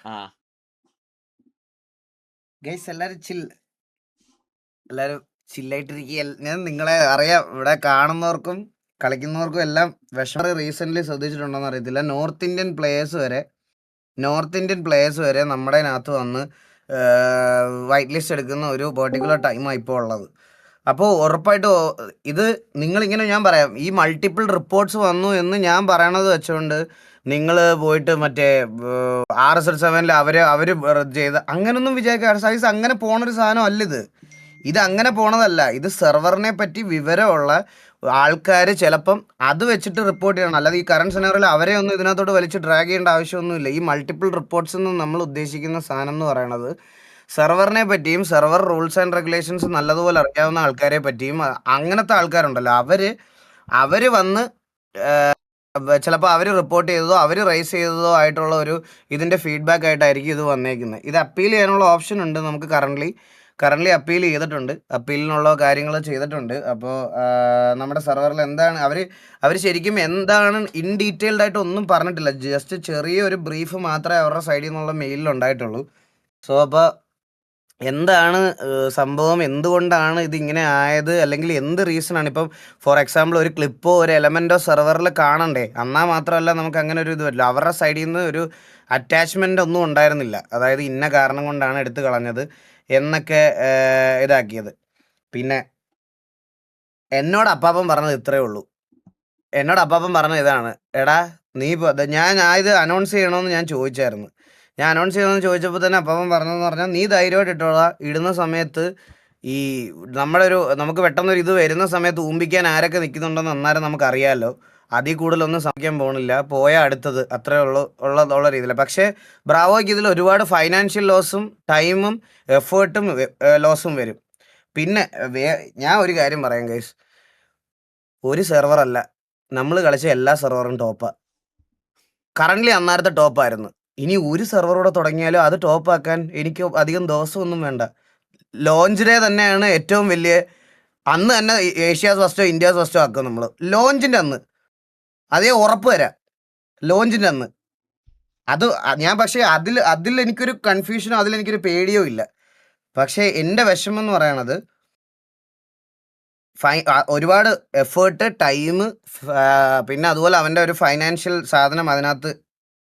ആ ഗൈസ് എല്ലാരും ചില്ലായിട്ടിരിക്കുക. ഞാൻ നിങ്ങളെ അറിയാം, ഇവിടെ കാണുന്നവർക്കും കളിക്കുന്നവർക്കും എല്ലാം വിഷമം റീസെന്റ് ശ്രദ്ധിച്ചിട്ടുണ്ടോന്ന് അറിയത്തില്ല. നോർത്ത് ഇന്ത്യൻ പ്ലേയേഴ്സ് വരെ നമ്മുടെ അതിനകത്ത് വന്ന് വൈറ്റ് ലിസ്റ്റ് എടുക്കുന്ന ഒരു പെർട്ടിക്കുലർ ടൈമാണ് ഇപ്പോൾ ഉള്ളത്. അപ്പോൾ ഉറപ്പായിട്ടും ഇത് നിങ്ങളിങ്ങനെ, ഞാൻ പറയാം, ഈ മൾട്ടിപ്പിൾ റിപ്പോർട്ട്സ് വന്നു എന്ന് ഞാൻ പറയണത് വെച്ചുകൊണ്ട് നിങ്ങൾ പോയിട്ട് മറ്റേ RSL 7 അവര് ചെയ്ത അങ്ങനൊന്നും വിചാരിക്കുക സൈസ് അങ്ങനെ പോണൊരു സാധനം അല്ല ഇത്. ഇത് അങ്ങനെ പോണതല്ല. ഇത് സെർവറിനെ പറ്റി വിവരമുള്ള ആൾക്കാർ ചിലപ്പം അത് വെച്ചിട്ട് റിപ്പോർട്ട് ചെയ്യണം. അല്ലാതെ ഈ കറണ്ട് സിനാറിൽ അവരെ ഒന്നും ഇതിനകത്തോട്ട് വലിച്ച് ഡ്രാഗ് ചെയ്യേണ്ട ആവശ്യമൊന്നുമില്ല. ഈ മൾട്ടിപ്പിൾ റിപ്പോർട്ട്സ് എന്ന് നമ്മൾ ഉദ്ദേശിക്കുന്ന സാധനം എന്ന് പറയണത് സെർവറിനെ പറ്റിയും സെർവർ റൂൾസ് ആൻഡ് റെഗുലേഷൻസ് നല്ലതുപോലെ അറിയാവുന്ന ആൾക്കാരെ പറ്റിയും അങ്ങനത്തെ ആൾക്കാരുണ്ടല്ലോ, അവര് വന്ന് ചിലപ്പോൾ അവർ റിപ്പോർട്ട് ചെയ്തതോ അവർ റൈസ് ചെയ്തതോ ആയിട്ടുള്ള ഒരു ഇതിൻ്റെ ഫീഡ്ബാക്ക് ആയിട്ടായിരിക്കും ഇത് വന്നേക്കുന്നത്. ഇത് അപ്പീൽ ചെയ്യാനുള്ള ഓപ്ഷൻ ഉണ്ട് നമുക്ക്. കറൻ്റ്ലി അപ്പീൽ ചെയ്തിട്ടുണ്ട്, അപ്പീലിനുള്ള കാര്യങ്ങൾ ചെയ്തിട്ടുണ്ട്. അപ്പോൾ നമ്മുടെ സെർവറിൽ എന്താണ് അവർ ശരിക്കും എന്താണ് ഇൻ ഡീറ്റെയിൽഡ് ആയിട്ട് ഒന്നും പറഞ്ഞിട്ടില്ല. ജസ്റ്റ് ചെറിയൊരു ബ്രീഫ് മാത്രമേ അവരുടെ സൈഡിൽ നിന്നുള്ള മെയിലിൽ ഉണ്ടായിട്ടുള്ളൂ. സോ അപ്പോൾ എന്താണ് സംഭവം, എന്തുകൊണ്ടാണ് ഇതിങ്ങനെ ആയത്, അല്ലെങ്കിൽ എന്ത് റീസണാണ്? ഇപ്പം ഫോർ എക്സാമ്പിൾ ഒരു ക്ലിപ്പോ ഒരു എലമെൻറ്റോ സെർവറിൽ കാണണ്ടേ? എന്നാൽ മാത്രമല്ല നമുക്ക് അങ്ങനെ ഒരു ഇത് പറ്റില്ല. അവരുടെ സൈഡിൽ നിന്ന് ഒരു അറ്റാച്ച്മെൻ്റ് ഒന്നും ഉണ്ടായിരുന്നില്ല, അതായത് ഇന്ന കാരണം കൊണ്ടാണ് എടുത്തു കളഞ്ഞത് എന്നൊക്കെ ഇതാക്കിയത്. പിന്നെ എന്നോട് അപ്പാപ്പൻ പറഞ്ഞത് ഇത്രയേ ഉള്ളൂ. എന്നോട് അപ്പാപ്പൻ പറഞ്ഞത് ഇതാണ്: എടാ നീ ഞാൻ ഇത് അനൗൺസ് ചെയ്യണമെന്ന് ഞാൻ ചോദിച്ചായിരുന്നു. ഞാൻ അനൗൺസ് ചെയ്യണമെന്ന് ചോദിച്ചപ്പോൾ തന്നെ അപ്പാപ്പൻ പറഞ്ഞതെന്ന് പറഞ്ഞാൽ, നീ ധൈര്യമായിട്ട് ഇട്ടോളാ. ഇടുന്ന സമയത്ത് ഈ നമുക്ക് പെട്ടെന്നൊരു ഇത് വരുന്ന സമയത്ത് ഊമ്പിക്കാൻ ആരൊക്കെ നിൽക്കുന്നുണ്ടെന്ന് അന്നേരം നമുക്കറിയാമല്ലോ. അതിൽ കൂടുതലൊന്നും സംഭവിക്കാൻ പോകണില്ല, പോയാൽ അടുത്തത്, അത്രേ ഉള്ള രീതിയിൽ. പക്ഷേ ബ്രാവോയ്ക്ക് ഇതിൽ ഒരുപാട് ഫൈനാൻഷ്യൽ ലോസും ടൈമും എഫേർട്ടും ലോസും വരും. പിന്നെ ഞാൻ ഒരു കാര്യം പറയാം ഗൈസ്, ഒരു സെർവറല്ല, നമ്മൾ കളിച്ച എല്ലാ സെർവറും ടോപ്പാണ്. കറൻ്റ്ലി അന്നേരത്തെ ടോപ്പായിരുന്നു. ഇനി ഒരു സെർവറൂടെ തുടങ്ങിയാലും അത് ടോപ്പാക്കാൻ എനിക്ക് അധികം ദിവസമൊന്നും വേണ്ട. ലോഞ്ച് ഡേ തന്നെയാണ് ഏറ്റവും വലിയ, അന്ന് തന്നെ ഏഷ്യാസ് ഫസ്റ്റോ ഇന്ത്യാസ് ഫസ്റ്റോ ആക്കും നമ്മൾ ലോഞ്ചിൻ്റെ അന്ന്. അതേ ഉറപ്പ് തരാം, ലോഞ്ചിൻ്റെ അന്ന്. ഞാൻ പക്ഷേ അതിൽ എനിക്കൊരു കൺഫ്യൂഷനോ അതിലെനിക്കൊരു പേടിയോ ഇല്ല. പക്ഷേ എൻ്റെ വിഷമം എന്ന് പറയണത് ഒരുപാട് എഫേർട്ട്, ടൈം, പിന്നെ അതുപോലെ അവൻ്റെ ഒരു ഫൈനാൻഷ്യൽ സാധനം അതിനകത്ത്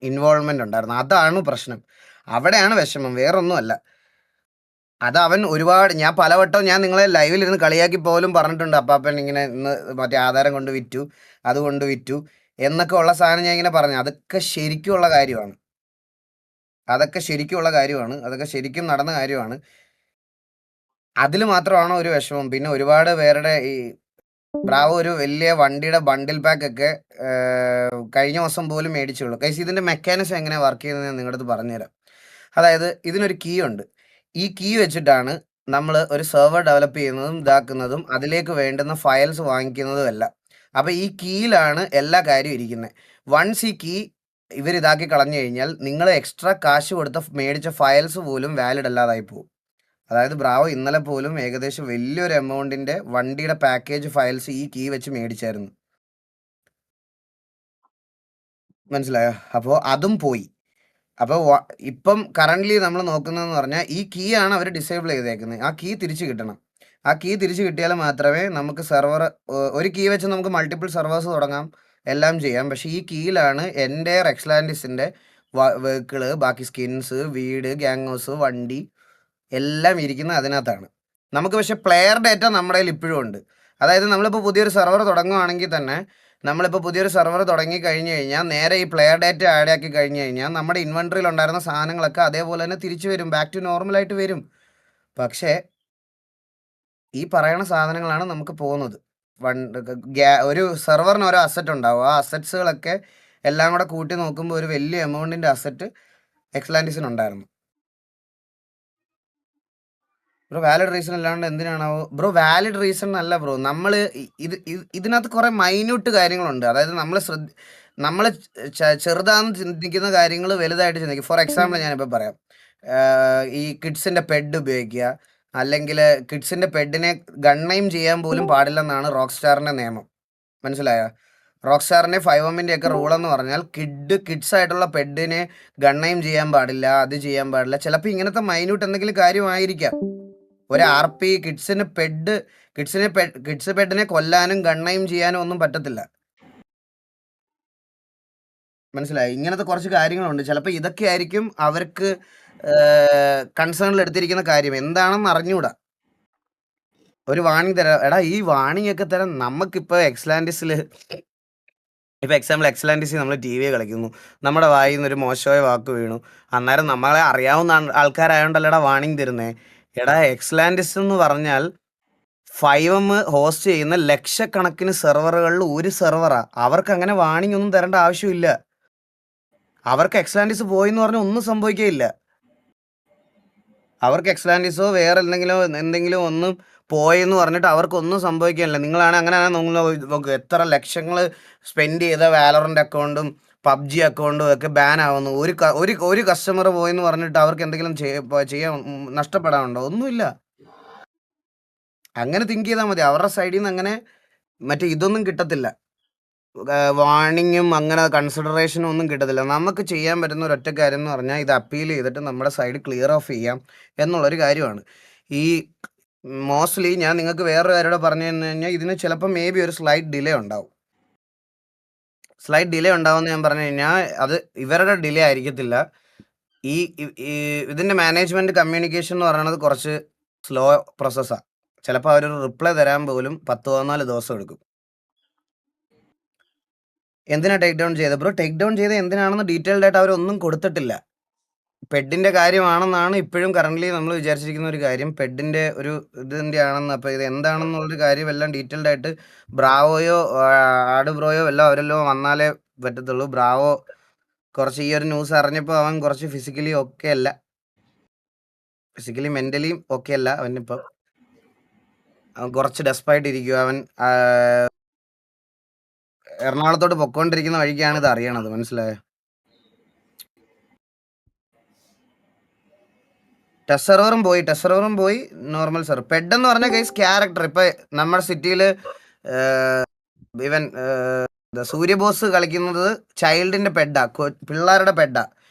ഇൻവോൾവ്മെൻ്റ് ഉണ്ടായിരുന്നു. അതാണ് പ്രശ്നം, അവിടെയാണ് വിഷമം, വേറൊന്നുമല്ല. അത് അവൻ ഒരുപാട്, ഞാൻ പലവട്ടം നിങ്ങളെ ലൈവിലിരുന്ന് കളിയാക്കി പോലും പറഞ്ഞിട്ടുണ്ട്, അപ്പാപ്പൻ ഇങ്ങനെ ഇന്ന് മറ്റേ ആധാരം കൊണ്ട് വിറ്റു, അതുകൊണ്ട് വിറ്റു എന്നൊക്കെ ഉള്ള സാധനം ഞാൻ ഇങ്ങനെ പറഞ്ഞു. അതൊക്കെ ശരിക്കുമുള്ള കാര്യമാണ്, അതൊക്കെ ശരിക്കും നടന്ന കാര്യമാണ്. അതിൽ മാത്രമാണോ ഒരു വിഷമം? പിന്നെ ഒരുപാട് പേരുടെ ഈ ബ്രാവോ ഒരു വലിയ വണ്ടിയുടെ ബണ്ടിൽ പാക്ക് ഒക്കെ കഴിഞ്ഞ ദിവസം പോലും മേടിച്ചുള്ളൂ. കൈസ് ഇതിൻ്റെ മെക്കാനിസം എങ്ങനെയാണ് വർക്ക് ചെയ്യുന്നത് ഞാൻ നിങ്ങളുടെ അടുത്ത് പറഞ്ഞുതരാം. അതായത് ഇതിനൊരു കീ ഉണ്ട്. ഈ കീ വെച്ചിട്ടാണ് നമ്മൾ ഒരു സെർവർ ഡെവലപ്പ് ചെയ്യുന്നതും ഇതാക്കുന്നതും അതിലേക്ക് വേണ്ടുന്ന ഫയൽസ് വാങ്ങിക്കുന്നതും എല്ലാം. അപ്പോൾ ഈ കീയിലാണ് എല്ലാ കാര്യവും ഇരിക്കുന്നത്. വൺസ് ഈ കീ ഇവരിതാക്കി കളഞ്ഞു കഴിഞ്ഞാൽ നിങ്ങൾ എക്സ്ട്രാ കാശ് കൊടുത്ത മേടിച്ച ഫയൽസ് പോലും വാലിഡ് അല്ലാതായി പോകും. അതായത് ബ്രാവോ ഇന്നലെ പോലും ഏകദേശം വലിയൊരു എമൗണ്ടിൻ്റെ വണ്ടിയുടെ പാക്കേജ് ഫയൽസ് ഈ കീ വെച്ച് മേടിച്ചായിരുന്നു. മനസ്സിലായോ? അപ്പോൾ അതും പോയി. അപ്പോൾ ഇപ്പം കറൻ്റ്ലി നമ്മൾ നോക്കുന്നതെന്ന് പറഞ്ഞാൽ ഈ കീ ആണ് അവർ ഡിസേബിൾ ചെയ്തേക്കുന്നത്. ആ കീ തിരിച്ച് കിട്ടണം. ആ കീ തിരിച്ച് കിട്ടിയാൽ മാത്രമേ നമുക്ക് ഒരു കീ വെച്ച് നമുക്ക് മൾട്ടിപ്പിൾ സെർവേഴ്സ് തുടങ്ങാം, എല്ലാം ചെയ്യാം. പക്ഷേ ഈ കീയിലാണ് എൻ്റെ എക്സ്ലാൻഡിസിൻ്റെ വെഹിക്കിള്, ബാക്കി സ്കിൻസ്, വീട്, ഗ്യാങ് ഹൗസ്, വണ്ടി എല്ലാം ഇരിക്കുന്നത് അതിനകത്താണ്. നമുക്ക് പക്ഷേ പ്ലെയർ ഡേറ്റ നമ്മുടെ കയ്യിൽ ഇപ്പോഴും ഉണ്ട്. അതായത് നമ്മളിപ്പോൾ പുതിയൊരു സെർവർ തുടങ്ങുകയാണെങ്കിൽ തന്നെ, നമ്മളിപ്പോൾ പുതിയൊരു സെർവർ തുടങ്ങി കഴിഞ്ഞ് കഴിഞ്ഞാൽ നേരെ ഈ പ്ലെയർ ഡേറ്റ ആഡ് ആക്കി കഴിഞ്ഞ് കഴിഞ്ഞാൽ നമ്മുടെ ഇൻവെൻട്രിയിൽ ഉണ്ടായിരുന്ന സാധനങ്ങളൊക്കെ അതേപോലെ തന്നെ തിരിച്ചു വരും, ബാക്ക് ടു നോർമലായിട്ട് വരും. പക്ഷേ ഈ പറയുന്ന സാധനങ്ങളാണ് നമുക്ക് പോകുന്നത്. ഒരു സെർവറിന് ഓരോ അസറ്റ് ഉണ്ടാവും. ആ അസറ്റ്സുകളൊക്കെ എല്ലാം കൂടെ കൂട്ടി നോക്കുമ്പോൾ ഒരു വലിയ എമൗണ്ടിൻ്റെ അസറ്റ് എക്സ്ലാൻഡിസിനുണ്ടായിരുന്നു. ബ്രോ വാലിഡ് റീസൺ അല്ലാണ്ട് എന്തിനാണാവോ ബ്രോ? വാലിഡ് റീസൺ അല്ല ബ്രോ. നമ്മൾ ഇതിനകത്ത് കുറേ മൈന്യൂട്ട് കാര്യങ്ങളുണ്ട്. അതായത് നമ്മൾ ചെറുതാന്ന് ചിന്തിക്കുന്ന കാര്യങ്ങൾ വലുതായിട്ട് ചിന്തിക്കും. ഫോർ എക്സാമ്പിൾ ഞാനിപ്പോൾ പറയാം, ഈ കിഡ്സിൻ്റെ പെഡ് ഉപയോഗിക്കുക, അല്ലെങ്കിൽ കിഡ്സിൻ്റെ പെഡിനെ ഗൺ നെയിം ചെയ്യാൻ പോലും പാടില്ലെന്നാണ് റോക്ക് സ്റ്റാറിൻ്റെ നിയമം. മനസ്സിലായോ? റോക്സ്റ്റാറിന്റെ 5M ഒക്കെ റൂൾ എന്ന് പറഞ്ഞാൽ കിഡ്സ് ആയിട്ടുള്ള പെഡിനെ ഗണ്ണയും ചെയ്യാൻ പാടില്ല, അത് ചെയ്യാൻ പാടില്ല. ചിലപ്പോൾ ഇങ്ങനത്തെ മൈന്യൂട്ട് എന്തെങ്കിലും കാര്യമായിരിക്കാം. ഒരു RP കിഡ്സ് പെഡിനെ കൊല്ലാനും ഗണ്ണയും ചെയ്യാനും ഒന്നും പറ്റത്തില്ല. മനസ്സിലായി? ഇങ്ങനത്തെ കുറച്ച് കാര്യങ്ങളുണ്ട്. ചിലപ്പോൾ ഇതൊക്കെ ആയിരിക്കും അവർക്ക് കൺസേണിൽ എടുത്തിരിക്കുന്ന കാര്യം. എന്താണെന്ന് അറിഞ്ഞൂടാ. ഒരു വാണിംഗ് തരാം. എടാ ഈ വാണിംഗ് ഒക്കെ തരാൻ നമുക്കിപ്പോൾ എക്സ്ലാൻഡിസിൽ ഇപ്പോൾ എക്സാമ്പിൾ എക്സലൻറ്റിസി നമ്മൾ TV കളിക്കുന്നു, നമ്മുടെ വായിൽ നിന്ന് ഒരു മോശമായ വാക്ക് വീണു, അന്നേരം നമ്മളെ അറിയാവുന്ന ആൾക്കാരായോണ്ടല്ലടാ വാണിംഗ് തരുന്നേ. എടാ എക്സലാൻഡിസ് എന്ന് പറഞ്ഞാൽ 5M ഹോസ്റ്റ് ചെയ്യുന്ന ലക്ഷക്കണക്കിന് സെർവറുകളിൽ ഒരു സെർവറാ. അവർക്ക് അങ്ങനെ വാണിംഗ് ഒന്നും തരേണ്ട ആവശ്യമില്ല. അവർക്ക് എക്സലാൻഡിസ് പോയി എന്ന് പറഞ്ഞാൽ ഒന്നും സംഭവിക്കുകയില്ല. അവർക്ക് എക്സലാൻഡിസോ വേറെ എന്തെങ്കിലും ഒന്നും പോയെന്ന് പറഞ്ഞിട്ട് അവർക്കൊന്നും സംഭവിക്കാനില്ല. നിങ്ങളാണ് അങ്ങനെയാണ് നോക്കുക, എത്ര ലക്ഷങ്ങൾ സ്പെൻഡ് ചെയ്ത വാലറന്റ് അക്കൗണ്ടും PUBG അക്കൗണ്ടും ഒക്കെ ബാൻ ആവുന്നു. ഒരു കസ്റ്റമർ പോയെന്ന് പറഞ്ഞിട്ട് അവർക്ക് എന്തെങ്കിലും ചെയ്യാൻ നഷ്ടപ്പെടാനുണ്ടോ? ഒന്നുമില്ല. അങ്ങനെ തിങ്ക് ചെയ്താൽ മതി. അവരുടെ സൈഡിൽ നിന്ന് അങ്ങനെ മറ്റേ ഇതൊന്നും കിട്ടത്തില്ല, വാണിങ്ങും അങ്ങനെ കൺസിഡറേഷനും ഒന്നും കിട്ടത്തില്ല. നമുക്ക് ചെയ്യാൻ പറ്റുന്ന ഒരൊറ്റ കാര്യം എന്ന് പറഞ്ഞാൽ ഇത് അപ്പീൽ ചെയ്തിട്ട് നമ്മുടെ സൈഡ് ക്ലിയർ ഓഫ് ചെയ്യാം എന്നുള്ളൊരു കാര്യമാണ്. ഈ മോസ്റ്റ്ലി ഞാൻ നിങ്ങൾക്ക് വേറൊരു കാര്യം പറഞ്ഞു തന്നു കഴിഞ്ഞാൽ ഇതിന് ചിലപ്പോൾ മേ ബി ഒരു സ്ലൈറ്റ് ഡിലേ ഉണ്ടാവും. സ്ലൈറ്റ് ഡിലേ ഉണ്ടാവുമെന്ന് ഞാൻ പറഞ്ഞു കഴിഞ്ഞാൽ അത് ഇവരുടെ ഡിലേ ആയിരിക്കത്തില്ല. ഇതിൻ്റെ മാനേജ്മെൻറ്റ് കമ്മ്യൂണിക്കേഷൻ എന്ന് പറയുന്നത് കുറച്ച് സ്ലോ പ്രോസസ്സാണ്. ചിലപ്പോൾ അവരൊരു റിപ്ലൈ തരാൻ പോലും 10-14 ദിവസം എടുക്കും. എന്തിനാ ടേക്ക് ഡൗൺ ചെയ്തത് ബ്രോ? ടേക്ക് ഡൗൺ ചെയ്ത് എന്തിനാണെന്ന് ഡീറ്റെയിൽഡ് ആയിട്ട് അവരൊന്നും കൊടുത്തിട്ടില്ല. പെഡിൻ്റെ കാര്യമാണെന്നാണ് ഇപ്പോഴും കറൻ്റ്ലി നമ്മൾ വിചാരിച്ചിരിക്കുന്ന ഒരു കാര്യം. പെഡിൻ്റെ ഒരു ഇതിൻ്റെ ആണെന്ന്. അപ്പോൾ ഇത് എന്താണെന്നുള്ളൊരു കാര്യം എല്ലാം ഡീറ്റെയിൽഡ് ആയിട്ട് ബ്രാവോയോ ആട് ബ്രോയോ എല്ലാം അവരെല്ലാം വന്നാലേ പറ്റത്തുള്ളൂ. ബ്രാവോ കുറച്ച് ഈ ഒരു ന്യൂസ് അറിഞ്ഞപ്പോൾ അവൻ കുറച്ച് ഫിസിക്കലി ഓക്കെ അല്ല, ഫിസിക്കലി മെൻ്റലിയും ഓക്കെ അല്ല. അവൻ കുറച്ച് ഡെസ്പായിട്ടിരിക്കുക. അവൻ എറണാകുളത്തോട്ട് പൊക്കോണ്ടിരിക്കുന്ന വഴിക്കാണ് ഇത് അറിയണത്. മനസ്സിലായോ? ടെസ്റ്റ് സെർവറും പോയി നോർമൽ സെർവർ. പെഡ് എന്ന് പറഞ്ഞ കേസ് ക്യാരക്ടർ. ഇപ്പൊ നമ്മുടെ സിറ്റിയിൽ ഇവൻ സൂര്യബോസ് കളിക്കുന്നത് ചൈൽഡിന്റെ പെഡാ, പിള്ളേരുടെ പെഡാ.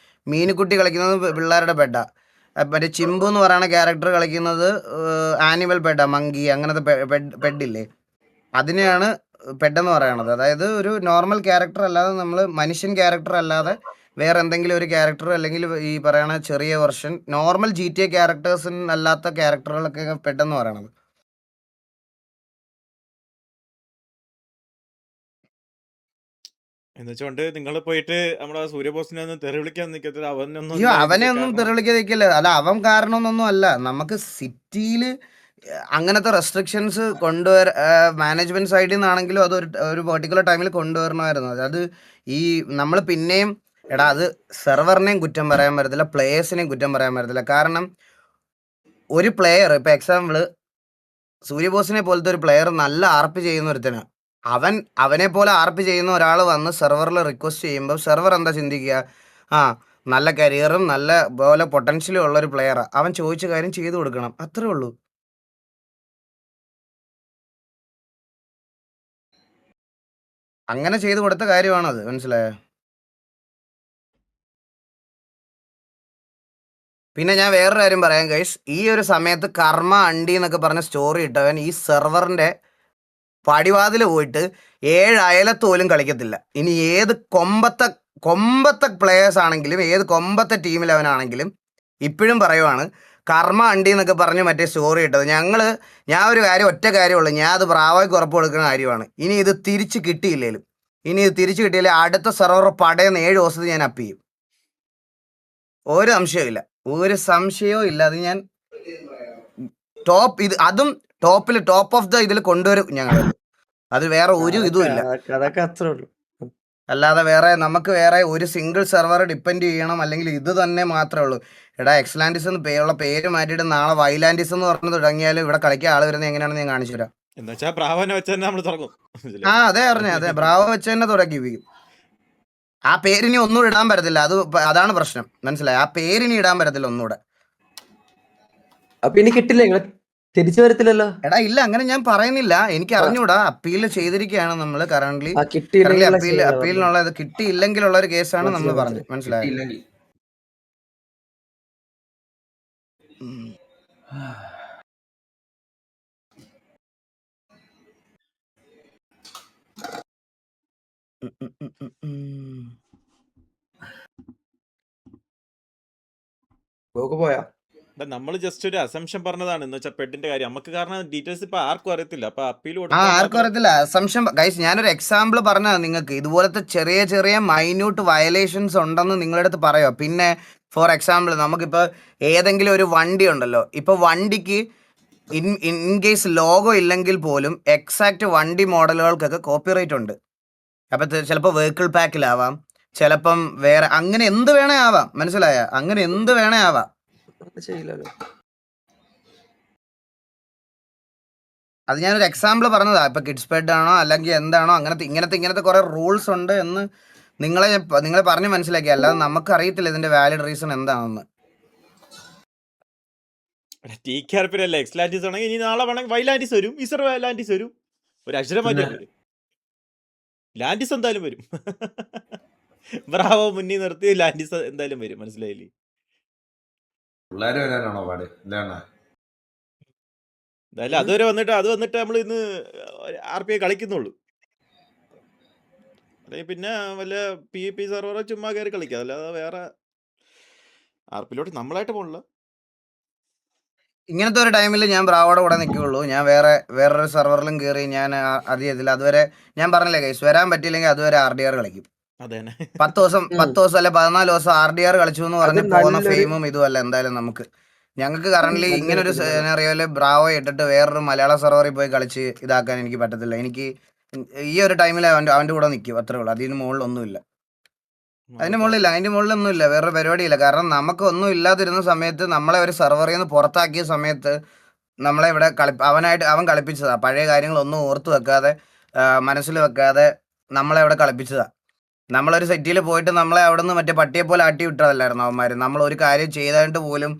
മീനുക്കുട്ടി കളിക്കുന്നത് പിള്ളേരുടെ പെഡാ. മറ്റേ ചിമ്പു എന്ന് പറയുന്ന ക്യാരക്ടർ കളിക്കുന്നത് ആനിമൽ പെഡാ, മങ്കി, അങ്ങനത്തെ പെഡില്ലേ, അതിനെയാണ് പെഡെന്ന് പറയണത്. അതായത് ഒരു നോർമൽ ക്യാരക്ടർ അല്ലാതെ, നമ്മൾ മനുഷ്യൻ ക്യാരക്ടർ അല്ലാതെ വേറെ എന്തെങ്കിലും ഒരു ക്യാരക്ടർ, അല്ലെങ്കിൽ ഈ പറയുന്ന ചെറിയ വെർഷൻ നോർമൽ GTA ക്യാരക്ടേഴ്സിന് അല്ലാത്ത ക്യാരക്ടറുകളൊക്കെ പെട്ടെന്ന് പറയണത്. എന്നുവെച്ചോണ്ട് നിങ്ങൾ പോയിട്ട് നമ്മുടെ സൂര്യബോസിനെ ഒന്നും തെറി വിളിക്കാൻ നിൽക്കത്തില്ല. അയ്യോ, അവനെ ഒന്നും തെറി വിളിക്കാൻ നിൽക്കില്ല. അല്ല, അവൻ കാരണമൊന്നും അല്ല. നമുക്ക് സിറ്റിയിൽ അങ്ങനത്തെ റെസ്ട്രിക്ഷൻസ് മാനേജ്മെന്റ് സൈഡിൽ നിന്നാണെങ്കിലും അത് ഒരു പെർട്ടിക്കുലർ ടൈമിൽ കൊണ്ടുവരണമായിരുന്നു. അത് ഈ നമ്മൾ പിന്നെയും എടാ, അത് സെർവറിനെയും കുറ്റം പറയാൻ പറ്റത്തില്ല, പ്ലേയേഴ്സിനെയും കുറ്റം പറയാൻ പറ്റത്തില്ല. കാരണം ഒരു പ്ലെയർ, ഇപ്പൊ എക്സാമ്പിള് സൂര്യബോസിനെ പോലത്തെ ഒരു പ്ലെയർ നല്ല RP ചെയ്യുന്ന ഒരുത്തന്, അവനെ പോലെ RP ചെയ്യുന്ന ഒരാൾ വന്ന് സെർവറിൽ റിക്വസ്റ്റ് ചെയ്യുമ്പോൾ സെർവർ എന്താ ചിന്തിക്കുക? നല്ല കരിയറും നല്ല പോലെ പൊട്ടൻഷ്യലും ഉള്ള ഒരു പ്ലെയറാ, അവൻ ചോദിച്ച കാര്യം ചെയ്തു കൊടുക്കണം, അത്രേ ഉള്ളൂ. അങ്ങനെ ചെയ്തു കൊടുത്ത കാര്യമാണത്. മനസ്സിലായോ? പിന്നെ ഞാൻ വേറൊരു കാര്യം പറയാം ഗൈസ്. ഈ ഒരു സമയത്ത് കർമ്മ അണ്ടി എന്നൊക്കെ പറഞ്ഞ സ്റ്റോറി ഇട്ടവൻ ഈ സെർവറിന്റെ പടിവാതിൽ പോയിട്ട് 7 അയലത്ത് പോലും കളിക്കത്തില്ല. ഇനി ഏത് കൊമ്പത്തെ പ്ലേയേഴ്സ് ആണെങ്കിലും, ഏത് കൊമ്പത്തെ ടീമിലവനാണെങ്കിലും ഇപ്പോഴും പറയുവാണ്, കർമ്മ അണ്ടി എന്നൊക്കെ പറഞ്ഞ് മറ്റേ സ്റ്റോറി ഇട്ടത്. ഞാൻ ഒരു കാര്യം, ഒറ്റ കാര്യമുള്ളൂ, ഞാൻ അത് ബ്രാവോയ്ക്ക് ഉറപ്പ് കൊടുക്കുന്ന കാര്യമാണ്. ഇനി ഇത് തിരിച്ച് കിട്ടിയില്ലേലും അടുത്ത സെർവർ പടയെന്ന് 7 ദിവസത്തിൽ ഞാൻ അപ്പ് ചെയ്യും. ഒരു സംശയവും ഇല്ല. അത് ഞാൻ അതും ടോപ്പ് ഓഫ് ദ ഇതിൽ കൊണ്ടുവരും ഞങ്ങൾ. അത് വേറെ ഒരു ഇതും ഇല്ല. അല്ലാതെ നമുക്ക് വേറെ ഒരു സിംഗിൾ സെർവർ ഡിപ്പെൻഡ് ചെയ്യണം, അല്ലെങ്കിൽ ഇത് തന്നെ മാത്രമേ ഉള്ളൂ. എടാ, എക്സ്ലാൻഡിസ് ഉള്ള പേര് മാറ്റിയിട്ട് നാളെ വൈലാൻഡിസ് എന്ന് പറഞ്ഞു തുടങ്ങിയാലും ഇവിടെ കളിക്കാൻ ആൾ വരുന്നത് എങ്ങനെയാണെന്ന് ഞാൻ കാണിച്ചു തരാം. അതെ പറഞ്ഞേ, അതെ, ബ്രാവോ വെച്ച് തന്നെ തുടങ്ങി. ആ പേരിനി ഒന്നും ഇടാൻ പറ്റത്തില്ല. അതാണ് പ്രശ്നം. മനസ്സിലായി? ആ പേരിനി ഇടാൻ പറ്റത്തില്ല ഒന്നുകൂടെ. അപ്പൊ ഇനി കിട്ടില്ല തിരിച്ചു വരത്തില്ലല്ലോ. എടാ ഇല്ല, അങ്ങനെ ഞാൻ പറയുന്നില്ല. എനിക്ക് അറിഞ്ഞൂടാ. അപ്പീൽ ചെയ്തിരിക്കുകയാണ് നമ്മൾ കറന്റ് കിട്ടിയില്ലെങ്കിലുള്ള സീനാ പറഞ്ഞത്. അപ്പീലിനുള്ളത് കിട്ടിയില്ലെങ്കിലുള്ള ഒരു കേസാണ് നമ്മൾ മനസ്സിലായി, പറഞ്ഞത്. മനസ്സിലായോ? കിട്ടിയില്ലെങ്കിൽ പോയാ നമ്മൾ ജസ്റ്റ് ഒരു അസംഷൻ പറഞ്ഞതാണ് എന്ന് വെച്ചാൽ പെഡിന്റെ കാര്യം നമുക്ക്, കാരണം ഡീറ്റെയിൽസ് ഇപ്പൊ ആർക്കും അറിയത്തില്ല. അപ്പൊ അപ്പീൽ ആർക്കും അറിയത്തില്ല. അസംഷൻ ഗൈസ്, ഞാനൊരു എക്സാമ്പിൾ പറഞ്ഞത് നിങ്ങൾക്ക്. ഇതുപോലത്തെ ചെറിയ ചെറിയ മൈന്യൂട്ട് വയലേഷൻസ് ഉണ്ടെന്ന് നിങ്ങളുടെ അടുത്ത് പറയോ. പിന്നെ ഫോർ എക്സാമ്പിൾ നമുക്കിപ്പോൾ ഏതെങ്കിലും ഒരു വണ്ടി ഉണ്ടല്ലോ, ഇപ്പൊ വണ്ടിക്ക് ഇൻ കേസ് ലോഗോ ഇല്ലെങ്കിൽ പോലും എക്സാക്ട് വണ്ടി മോഡലുകൾക്കൊക്കെ കോപ്പിറൈറ്റ് ഉണ്ട്. അപ്പൊ ചിലപ്പോൾ വെഹിക്കിൾ പാക്കിലാവാം, ചിലപ്പം വേറെ, അങ്ങനെ എന്ത് വേണേ ആവാം. മനസ്സിലായ? അങ്ങനെ എന്ത് വേണേ ആവാം. ചെയ്യില്ലല്ലോ. അത് ഞാനൊരു എക്സാമ്പിൾ പറഞ്ഞതാ. ഇപ്പൊ കിഡ്സ് ബെഡ് ആണോ അല്ലെങ്കിൽ എന്താണോ, ഇങ്ങനത്തെ കുറെ റൂൾസ് ഉണ്ട് എന്ന് നിങ്ങളെ പറഞ്ഞ് മനസ്സിലാക്കി. അല്ലാതെ നമുക്ക് അറിയത്തില്ല ഇതിന്റെ വാലിഡ് റീസൺ എന്താണെന്ന്. TKRP-യിലല്ല എക്സ്ലാൻറ്റിസ് ആണെങ്കിൽ ഇനി നാളെ വേണമെങ്കിൽ വൈലാൻറ്റിസ് വരും, ഇസർ ലാൻറ്റിസ് വരും. ഒരു അക്ഷരം മാറ്റിയാൽ വരും. ലാൻറ്റിസ് എന്തായാലും വരും. ബ്രാവോ മുന്നിൽ നിർത്തി ലാൻറ്റിസ് എന്തായാലും വരും. മനസ്സിലായില്ലേ? പിള്ളേര് വരാനാണോ പാട്? ഇല്ലാണോ? എന്തായാലും അത് വന്നിട്ട് നമ്മൾ ഇന്ന് RPI കളിക്കുന്നുള്ളൂ. അല്ലെങ്കിൽ പിന്നെ വല്ല PvP സെർവറോ ചുമ്മാ കയറി കളിക്കാം. അല്ലാതെ വേറെ RPയിലോട്ട് നമ്മളായിട്ട് പോകണില്ല. ഇങ്ങനത്തെ ഒരു ടൈമിൽ ഞാൻ ബ്രാവോടെ കൂടെ നിൽക്കുകയുള്ളൂ. ഞാൻ വേറൊരു സെർവറിലും കയറി ഞാൻ അത് ചെയ്തില്ല. അതുവരെ ഞാൻ പറഞ്ഞില്ലേ ഗൈസ്, വരാൻ പറ്റിയില്ലെങ്കിൽ അതുവരെ RDR കളിക്കും. 10 ദിവസം അല്ലെ 14 ദിവസം RDR കളിച്ചു എന്ന് പറഞ്ഞ് പോകുന്ന ഫെയിമും ഇതുമല്ല എന്തായാലും നമുക്ക്. ഞങ്ങൾക്ക് കറന്റ് ഇങ്ങനെ ഒരു സിനാറിയോയില് ബ്രാവോ ഇട്ടിട്ട് വേറൊരു മലയാള സെർവറിൽ പോയി കളിച്ച് ഇതാക്കാൻ എനിക്ക് പറ്റത്തില്ല. എനിക്ക് ഈ ഒരു ടൈമിൽ അവന്റെ കൂടെ നിൽക്കും, അത്രേ ഉള്ളൂ. അതിന് മുകളിലൊന്നുമില്ല. അതിന്റെ മുകളിലൊന്നുമില്ല, വേറൊരു പരിപാടിയില്ല. കാരണം നമുക്ക് ഒന്നും ഇല്ലാതിരുന്ന സമയത്ത് നമ്മളെ ഒരു സെർവറിൽ നിന്ന് പുറത്താക്കിയ സമയത്ത് നമ്മളെ ഇവിടെ അവൻ കളിപ്പിച്ചതാ. പഴയ കാര്യങ്ങളൊന്നും ഓർത്തു വെക്കാതെ മനസ്സിൽ വെക്കാതെ നമ്മളെ ഇവിടെ കളിപ്പിച്ചതാ. നമ്മളൊരു സെറ്റിൽ പോയിട്ട് നമ്മളെ അവിടെ നിന്ന് മറ്റേ പട്ടിയെ പോലെ ആട്ടി വിട്ടതല്ലായിരുന്നു അവന്മാർ. നമ്മൾ ഒരു കാര്യം ചെയ്തായിട്ട് പോലും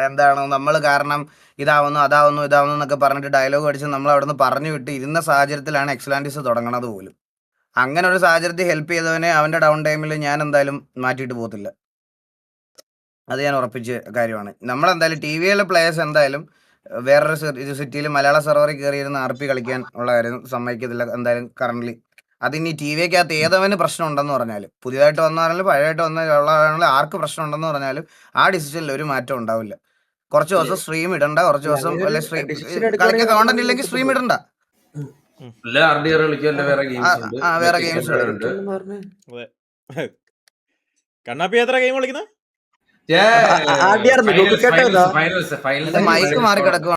എന്താണ് നമ്മൾ കാരണം ഇതാവുന്നു അതാവുന്നു എന്നൊക്കെ പറഞ്ഞിട്ട് ഡയലോഗ് അടിച്ച് നമ്മൾ അവിടെ നിന്ന് പറഞ്ഞു വിട്ട് ഇരുന്ന സാഹചര്യത്തിലാണ് എക്സ്ലാൻറ്റിസ് തുടങ്ങണത് പോലും. അങ്ങനെ ഒരു സാഹചര്യത്തിൽ ഹെൽപ്പ് ചെയ്തവനെ അവന്റെ ഡൗൺ ടൈമിൽ ഞാൻ എന്തായാലും മാറ്റിയിട്ട് പോകത്തില്ല. അത് ഞാൻ ഉറപ്പിച്ച കാര്യമാണ്. നമ്മളെന്തായാലും TVയിലെ പ്ലേയേഴ്സ് എന്തായാലും വേറൊരു സിറ്റിയിൽ മലയാള സെർവറിൽ കയറിയിരുന്ന് RP കളിക്കാൻ ഉള്ള കാര്യം സമ്മതിക്കത്തില്ല എന്തായാലും കറന്റ്. അതിനി TVക്കകത്ത് ഏതവന് പ്രശ്നം ഉണ്ടെന്ന് പറഞ്ഞാലും, പുതിയതായിട്ട് വന്നാലും പഴയതായിട്ട് വന്നാലും ആർക്ക് പ്രശ്നം ഉണ്ടെന്ന് പറഞ്ഞാലും ആ ഡിസിഷനിൽ ഒരു മാറ്റം ഉണ്ടാവില്ല. കുറച്ച് ദിവസം സ്ട്രീം ഇടണ്ട, കുറച്ച് ദിവസം അല്ലെ കളിക്കാൻ കോണ്ടന്റ് ഇല്ലെങ്കിൽ സ്ട്രീം ഇടണ്ട. RDR കളിക്കാൻ വേറെ ഗെയിംസ് ഉണ്ട്. വേറെ ഗെയിംസ് ഉണ്ട്. കണ്ണാപ്പി എത്ര ഗെയിം കളിക്കുന്നത്? ഫൈനൽസ് മൈക്ക് മാറി കിടക്കുക.